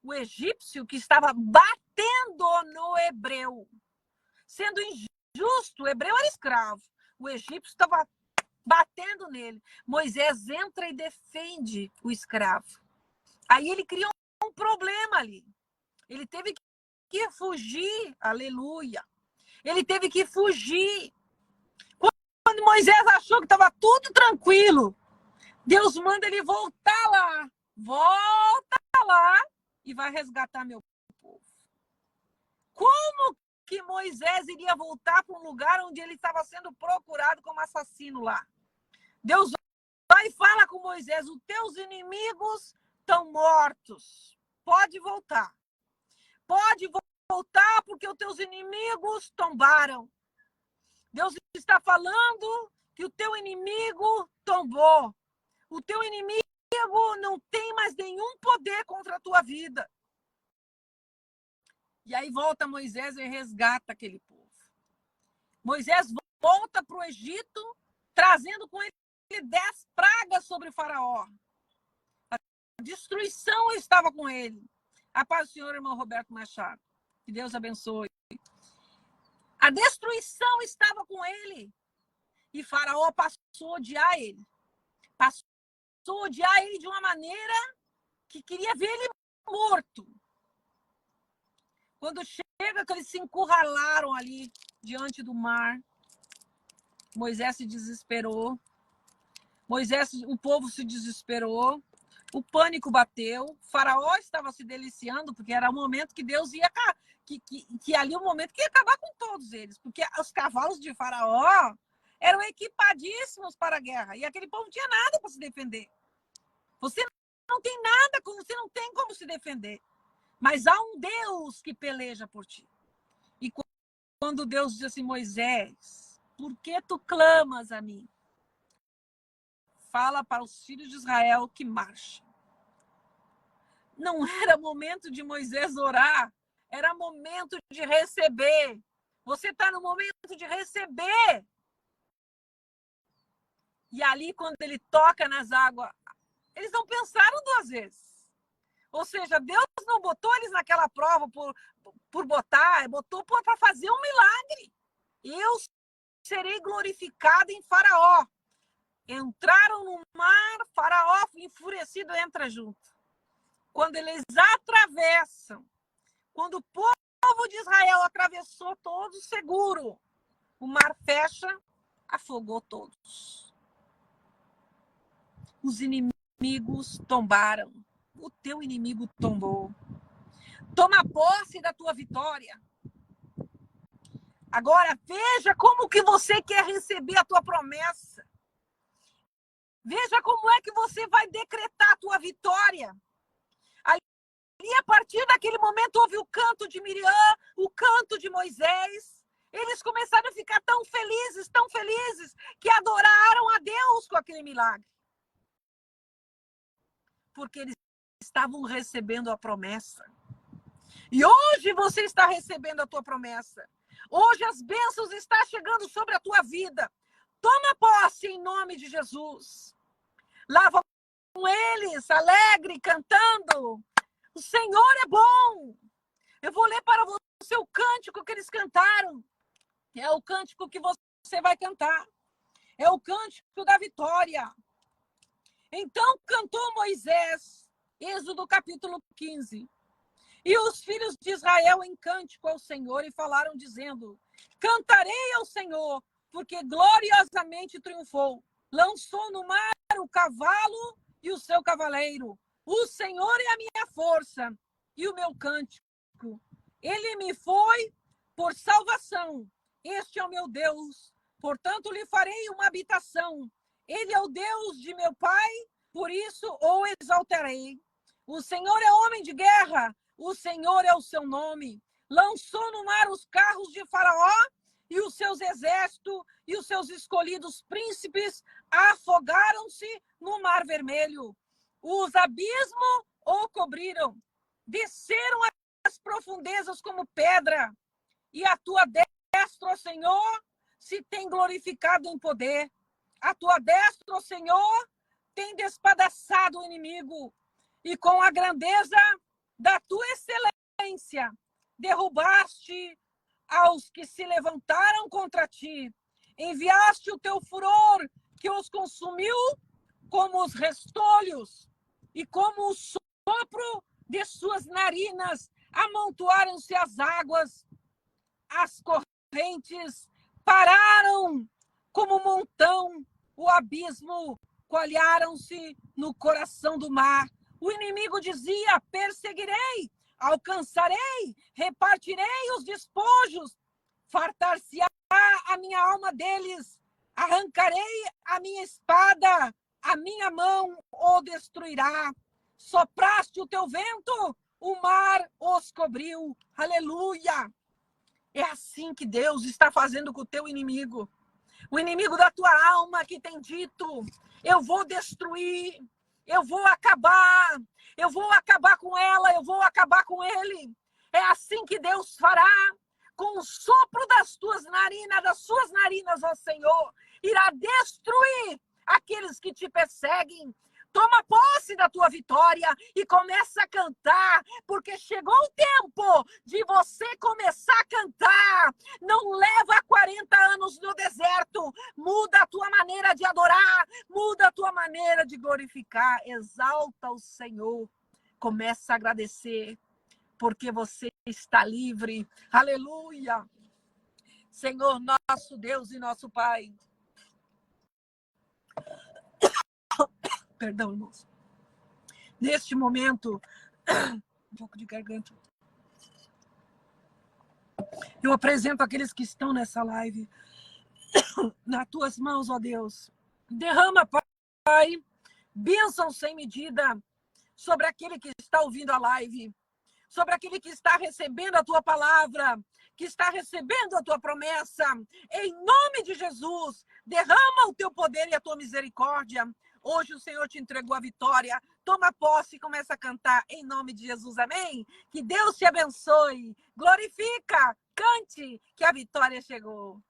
o egípcio que estava batendo no hebreu, sendo injusto, o hebreu era escravo. O egípcio estava batendo nele. Moisés entra e defende o escravo. Aí ele criou um problema ali. Ele teve que fugir. Aleluia. Ele teve que fugir. Quando Moisés achou que estava tudo tranquilo, Deus manda ele voltar lá. Volta lá e vai resgatar meu povo. Como que Moisés iria voltar para um lugar onde ele estava sendo procurado como assassino lá? Deus vai e fala com Moisés, os teus inimigos estão mortos. Pode voltar. Pode voltar porque os teus inimigos tombaram. Deus está falando que o teu inimigo tombou. O teu inimigo não tem mais nenhum poder contra a tua vida. E aí volta Moisés e resgata aquele povo. Moisés volta para o Egito, trazendo com ele 10 pragas sobre o Faraó. A destruição estava com ele. A paz do Senhor, irmão Roberto Machado. Que Deus abençoe. A destruição estava com ele. E Faraó passou a odiar ele. Passou a odiar ele de uma maneira que queria ver ele morto. Quando chega que eles se encurralaram ali diante do mar, Moisés se desesperou. O povo se desesperou. O pânico bateu. Faraó estava se deliciando, porque era o momento que Deus ia... Que ali é o momento que ia acabar com todos eles. Porque os cavalos de Faraó eram equipadíssimos para a guerra. E aquele povo não tinha nada para se defender. Você não tem nada, você não tem como se defender. Mas há um Deus que peleja por ti. E quando Deus diz assim, Moisés, por que tu clamas a mim? fala para os filhos de Israel que marchem. Não era momento de Moisés orar, era momento de receber. Você está no momento de receber. E ali, quando ele toca nas águas, eles não pensaram duas vezes. Ou seja, Deus não botou eles naquela prova por botar, botou para fazer um milagre. Eu serei glorificado em Faraó. Entraram no mar, Faraó enfurecido entra junto. Quando eles atravessam, quando o povo de Israel atravessou todo seguro, o mar fecha, afogou todos. Os inimigos tombaram. O teu inimigo tombou. Toma posse da tua vitória. Agora, veja como que você quer receber a tua promessa. Veja como é que você vai decretar a tua vitória. Ali, a partir daquele momento, houve o canto de Miriam, o canto de Moisés. Eles começaram a ficar tão felizes, que adoraram a Deus com aquele milagre. Porque eles estavam recebendo a promessa. E hoje você está recebendo a tua promessa. Hoje as bênçãos estão chegando sobre a tua vida. Toma posse em nome de Jesus. Lá vão eles, alegre, cantando. O Senhor é bom. Eu vou ler para você o cântico que eles cantaram. É o cântico que você vai cantar. É o cântico da vitória. Então cantou Moisés, Êxodo capítulo 15. E os filhos de Israel em cântico ao Senhor e falaram dizendo: cantarei ao Senhor, porque gloriosamente triunfou. Lançou no mar o cavalo e o seu cavaleiro. O Senhor é a minha força e o meu cântico. Ele me foi por salvação. Este é o meu Deus. Portanto, lhe farei uma habitação. Ele é o Deus de meu pai, por isso o exaltarei. O Senhor é homem de guerra. O Senhor é o seu nome. Lançou no mar os carros de Faraó e os seus exércitos e os seus escolhidos príncipes afogaram-se no mar vermelho. Os abismos o cobriram. Desceram as profundezas como pedra. E a tua destra, ó Senhor, se tem glorificado em poder. A tua destra, ó Senhor, tem despedaçado o inimigo. E com a grandeza da tua excelência, derrubaste aos que se levantaram contra ti. Enviaste o teu furor, que os consumiu como os restolhos, e como o sopro de suas narinas, amontoaram-se as águas, as correntes pararam como um montão, o abismo coalharam-se no coração do mar. O inimigo dizia: perseguirei, alcançarei, repartirei os despojos, fartar-se-á a minha alma deles, arrancarei a minha espada, a minha mão o destruirá. Sopraste o teu vento, o mar os cobriu. Aleluia! É assim que Deus está fazendo com o teu inimigo. O inimigo da tua alma que tem dito: eu vou destruir, eu vou acabar com ela, eu vou acabar com ele. É assim que Deus fará. Com o sopro das tuas narinas, das suas narinas, ó Senhor, irá destruir aqueles que te perseguem. Toma posse da tua vitória e começa a cantar, porque chegou o tempo de você começar a cantar. Não leva 40 anos no deserto. Muda a tua maneira de adorar, muda a tua maneira de glorificar. Exalta o Senhor. Começa a agradecer, porque você está livre. Aleluia! Senhor, nosso Deus e nosso Pai. Perdão, irmãos. Neste momento, um pouco de garganta. Eu apresento aqueles que estão nessa live nas tuas mãos, ó Deus. Derrama, Pai, bênção sem medida sobre aquele que está ouvindo a live, sobre aquele que está recebendo a tua palavra, que está recebendo a tua promessa. Em nome de Jesus, derrama o teu poder e a tua misericórdia. Hoje o Senhor te entregou a vitória. Toma posse e começa a cantar em nome de Jesus. Amém? Que Deus te abençoe. Glorifica, cante, que a vitória chegou.